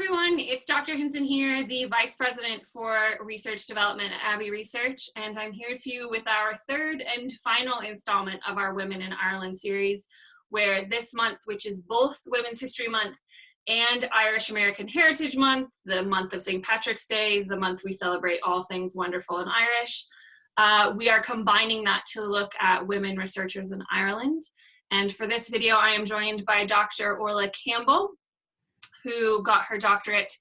everyone, it's Dr. Hinson here, the Vice President for Research Development at Abbey Research, and I'm here to you with our third and final installment of our Women in Ireland series, where this month, which is both Women's History Month and Irish American Heritage Month, the month of St. Patrick's Day, the month we celebrate all things wonderful and Irish, we are combining that to look at women researchers in Ireland. And for this video, I am joined by Dr. Órfhlaith Campbell, who got her doctorate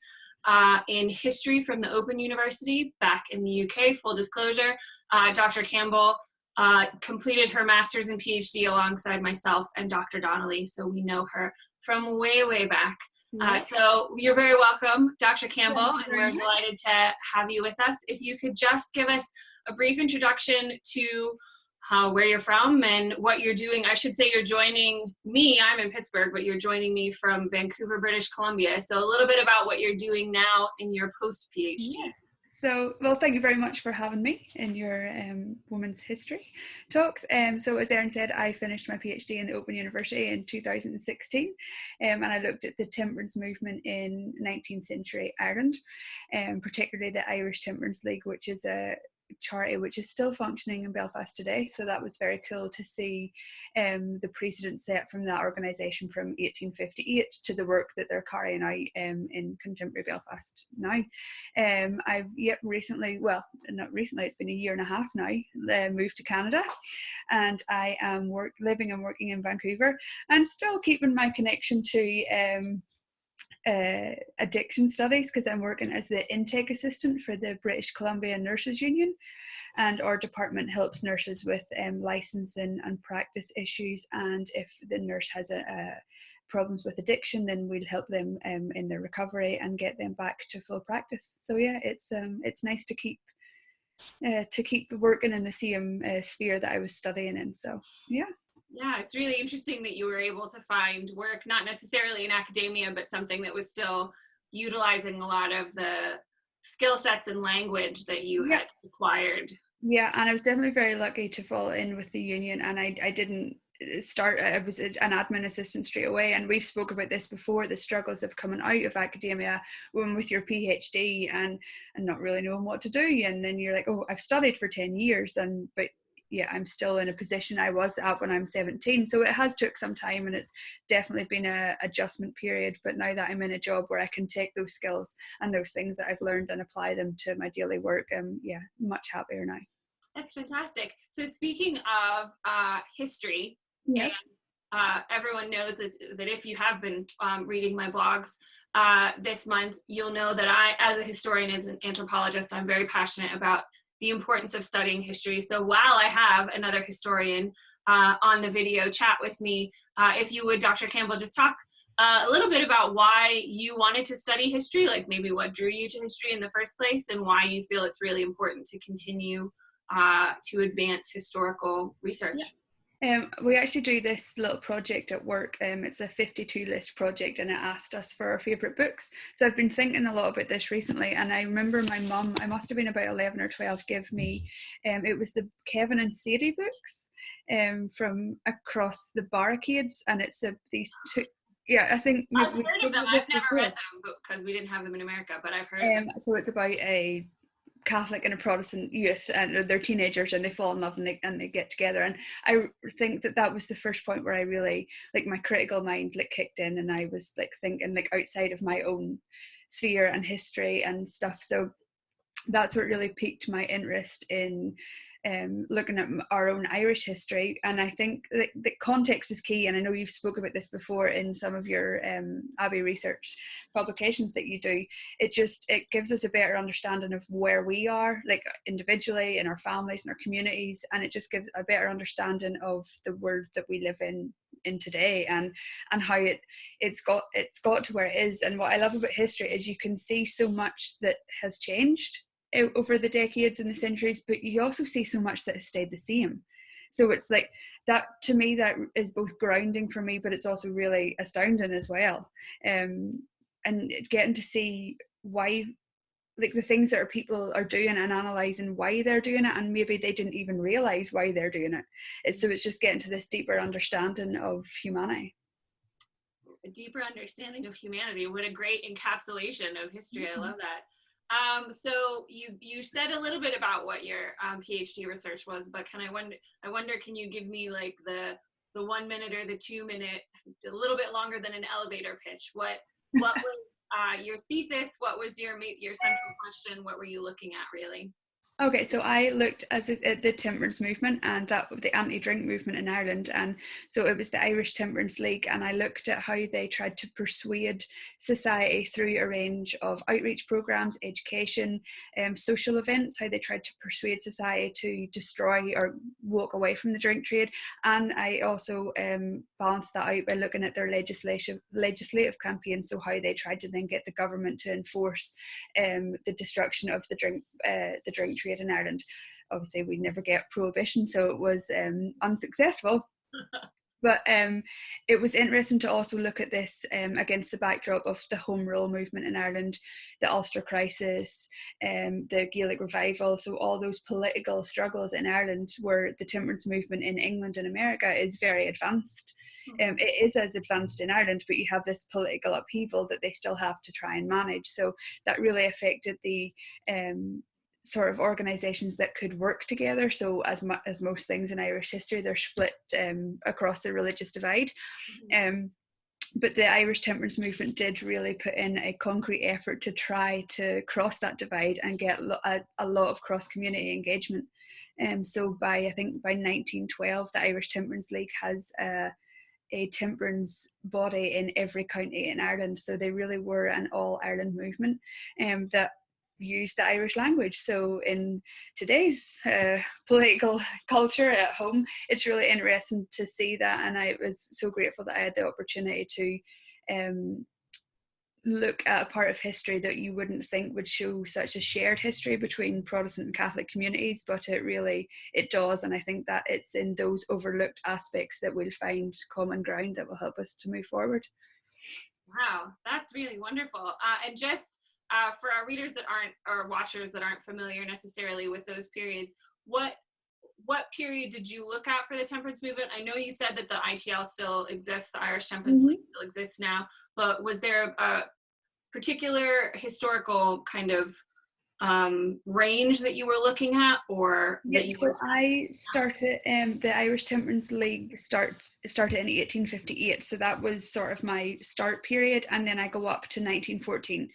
in history from the Open University back in the UK, full disclosure. Dr. Campbell completed her master's and PhD alongside myself and Dr. Donnelly, so we know her from way, way back. So you're very welcome, Dr. Campbell, and we're delighted to have you with us. If you could just give us a brief introduction to where you're from and what you're doing. I should say you're joining me, I'm in Pittsburgh, but you're joining me from Vancouver, British Columbia. So a little bit about what you're doing now in your post-PhD. Yeah. So, well, thank you very much for having me in your Women's History talks. So as Erin said, I finished my PhD in the Open University in 2016, and I looked at the temperance movement in 19th century Ireland, particularly the Irish Temperance League, which is a charity which is still functioning in Belfast today. So that was very cool to see the precedent set from that organisation from 1858 to the work that they're carrying out in contemporary Belfast now. I've recently, well, not recently, it's been a year and a half now, moved to Canada, and I am living and working in Vancouver and still keeping my connection to addiction studies, because I'm working as the intake assistant for the British Columbia Nurses Union, and our department helps nurses with licensing and practice issues, and if the nurse has problems with addiction, then we'll help them in their recovery and get them back to full practice. So yeah, it's nice to keep working in the same sphere that I was studying in. So yeah. Yeah, it's really interesting that you were able to find work, not necessarily in academia, but something that was still utilizing a lot of the skill sets and language that you had acquired. Yeah, and I was definitely very lucky to fall in with the union, and I didn't start, I was an admin assistant straight away, and we've spoke about this before, the struggles of coming out of academia when with your PhD and not really knowing what to do, and then you're like, oh, I've studied for 10 years, but yeah, I'm still in a position I was at when I'm 17. So it has took some time, and it's definitely been a adjustment period. But now that I'm in a job where I can take those skills and those things that I've learned and apply them to my daily work, yeah, much happier now. That's fantastic. So speaking of history, yes, and, everyone knows that if you have been reading my blogs this month, you'll know that I, as a historian and an anthropologist, I'm very passionate about the importance of studying history. So while I have another historian on the video chat with me, if you would, Dr. Campbell, just talk a little bit about why you wanted to study history, like maybe what drew you to history in the first place, and why you feel it's really important to continue to advance historical research. Yeah. We actually do this little project at work. It's a 52 list project, and it asked us for our favourite books. So I've been thinking a lot about this recently, and I remember my mum, I must have been about 11 or 12, give me, it was the Kevin and Sadie books from across the barricades, and it's these two. Yeah, I think I've heard of them. I've never read them because we didn't have them in America, but I've heard of them. So it's about a Catholic and a Protestant youth, and they're teenagers, and they fall in love, and they get together. And I think that was the first point where I really, like, my critical mind kicked in, and I was thinking outside of my own sphere and history and stuff. So that's what really piqued my interest in looking at our own Irish history. And I think the context is key, and I know you've spoke about this before in some of your Abbey research publications that you do. It gives us a better understanding of where we are, like individually, in our families and our communities, and it just gives a better understanding of the world that we live in today, and how it's got to where it is. And what I love about history is you can see so much that has changed over the decades and the centuries, but you also see so much that has stayed the same. So it's like that, to me, that is both grounding for me, but it's also really astounding as well. And getting to see why, like, the things that people are doing and analysing why they're doing it, and maybe they didn't even realise why they're doing it. So it's just getting to this deeper understanding of humanity. deeper understanding of humanity. What a great encapsulation of history. I love that. So you said a little bit about what your PhD research was, but I wonder, can you give me like the 1 minute or the 2 minute, a little bit longer than an elevator pitch? What was your thesis? What was your central question? What were you looking at really? Okay, so I looked at the temperance movement and that the anti-drink movement in Ireland, and so it was the Irish Temperance League, and I looked at how they tried to persuade society through a range of outreach programs, education, social events, how they tried to persuade society to destroy or walk away from the drink trade. And I also balanced that out by looking at their legislative campaigns, so how they tried to then get the government to enforce the destruction of the drink trade in Ireland. Obviously we never get prohibition, so it was unsuccessful. But it was interesting to also look at this against the backdrop of the Home Rule movement in Ireland, the Ulster Crisis, the Gaelic Revival, so all those political struggles in Ireland, where the temperance movement in England and America is very advanced. It is as advanced in Ireland, but you have this political upheaval that they still have to try and manage. So that really affected the sort of organisations that could work together. So as most things in Irish history, they're split across the religious divide. But the Irish temperance movement did really put in a concrete effort to try to cross that divide and get a lot of cross-community engagement. So I think by 1912, the Irish Temperance League has a temperance body in every county in Ireland. So they really were an all-Ireland movement that use the Irish language. So in today's political culture at home, it's really interesting to see that, and I was so grateful that I had the opportunity to look at a part of history that you wouldn't think would show such a shared history between Protestant and Catholic communities, but it does, and I think that it's in those overlooked aspects that we'll find common ground that will help us to move forward. Wow, that's really wonderful. And just for our readers that aren't, or watchers that aren't familiar necessarily with those periods, what period did you look at for the temperance movement? I know you said that the ITL still exists, the Irish Temperance League still exists now, but was there a particular historical kind of range that you were looking at, or that you I started the Irish Temperance League started in 1858, so that was sort of my start period, and then I go up to 1914,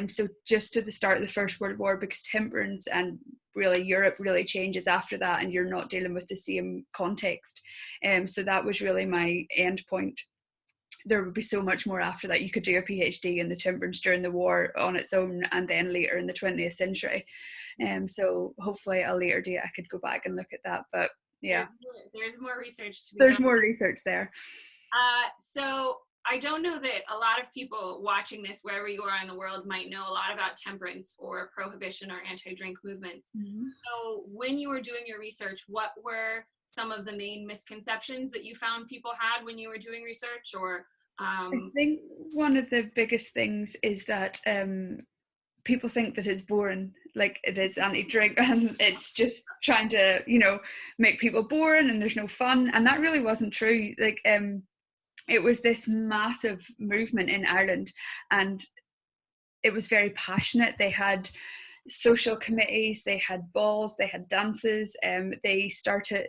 so just to the start of the First World War, because temperance and really Europe really changes after that, and you're not dealing with the same context, so that was really my end point. There would be so much more after that. You could do a PhD in the temperance during the war on its own, and then later in the 20th century. So hopefully at a later date I could go back and look at that. But yeah, there's more research to be done. There's more research there. So I don't know that a lot of people watching this, wherever you are in the world, might know a lot about temperance or prohibition or anti-drink movements. So when you were doing your research, what were some of the main misconceptions that you found people had when you were doing research? Or I think one of the biggest things is that people think that it's boring, like it is anti-drink, and it's just trying to, make people boring and there's no fun, and that really wasn't true. Like it was this massive movement in Ireland, and it was very passionate. They had social committees, they had balls, they had dances. They started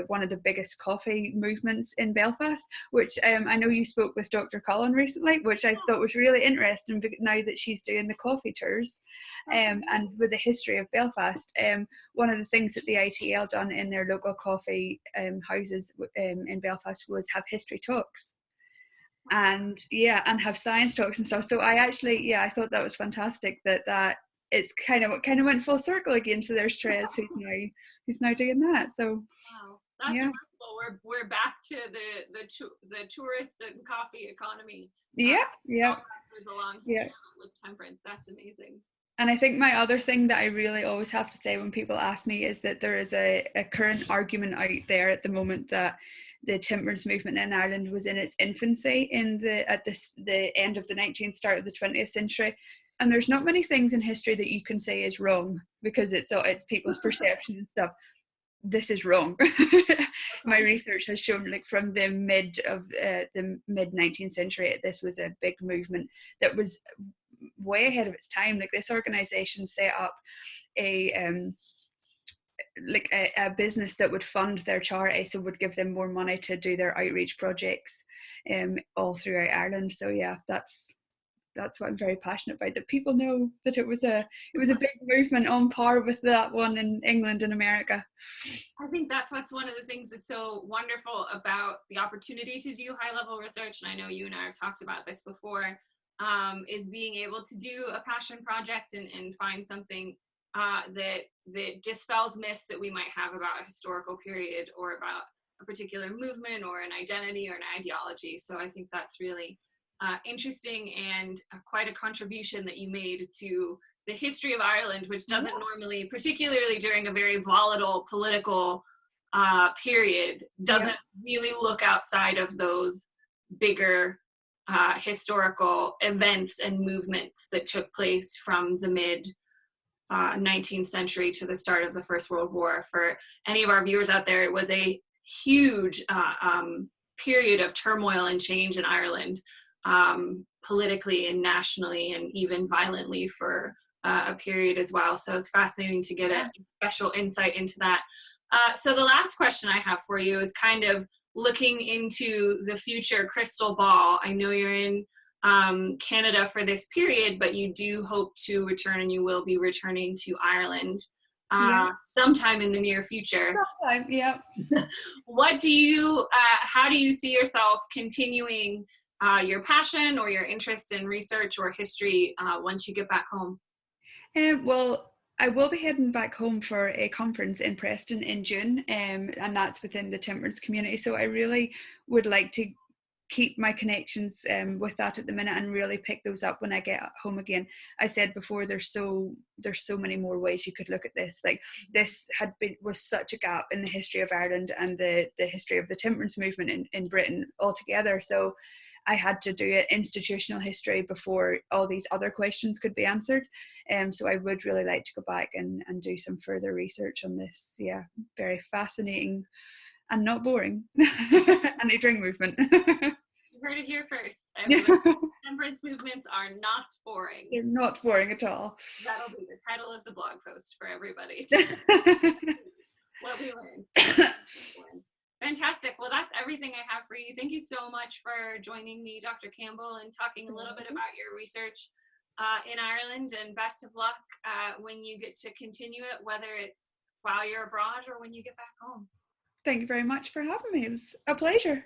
one of the biggest coffee movements in Belfast, which I know you spoke with Dr. Cullen recently, which I thought was really interesting now that she's doing the coffee tours. And with the history of Belfast, one of the things that the ITL done in their local coffee houses in Belfast was have history talks. And have science talks and stuff. So I thought that was fantastic that it's kind of went full circle again. So there's Tres who's now doing that. So wow, that's wonderful. We're back to the tourist and coffee economy. There's a long history with temperance. That's amazing. And I think my other thing that I really always have to say when people ask me is that there is a current argument out there at the moment that the temperance movement in Ireland was in its infancy at the end of the 19th, start of the 20th century. And there's not many things in history that you can say is wrong, because it's people's perception and stuff. This is wrong. my research has shown, like from the mid 19th century, this was a big movement that was way ahead of its time. Like this organization set up a business that would fund their charity, so would give them more money to do their outreach projects all throughout Ireland. So yeah, that's what I'm very passionate about, that people know that it was a big movement on par with that one in England and America. I think that's what's one of the things that's so wonderful about the opportunity to do high-level research, and I know you and I have talked about this before, is being able to do a passion project and find something that dispels myths that we might have about a historical period or about a particular movement or an identity or an ideology. So I think that's really interesting and quite a contribution that you made to the history of Ireland, which doesn't normally, particularly during a very volatile political period, doesn't really look outside of those bigger historical events and movements that took place from the mid 19th century to the start of the First World War. For any of our viewers out there, it was a huge period of turmoil and change in Ireland, politically and nationally, and even violently for a period as well. So it's fascinating to get a special insight into that. So the last question I have for you is kind of looking into the future crystal ball. I know you're in Canada for this period, but you do hope to return, and you will be returning to Ireland sometime in the near future. Sometime, yeah. What do you, how do you see yourself continuing your passion or your interest in research or history once you get back home? Well, I will be heading back home for a conference in Preston in June, and that's within the temperance community. So I really would like to keep my connections with that at the minute and really pick those up when I get home again. I said before, there's so many more ways you could look at this. Like this was such a gap in the history of Ireland and the history of the temperance movement in Britain altogether. So I had to do it institutional history before all these other questions could be answered. So I would really like to go back and do some further research on this. Yeah, very fascinating and not boring anti-drink movement. You heard it here first. Temperance movements are not boring. They're not boring at all. That'll be the title of the blog post for everybody. What we learned. Fantastic. Well, that's everything I have for you. Thank you so much for joining me, Dr. Campbell, and talking a little bit about your research in Ireland, and best of luck when you get to continue it, whether it's while you're abroad or when you get back home. Thank you very much for having me. It was a pleasure.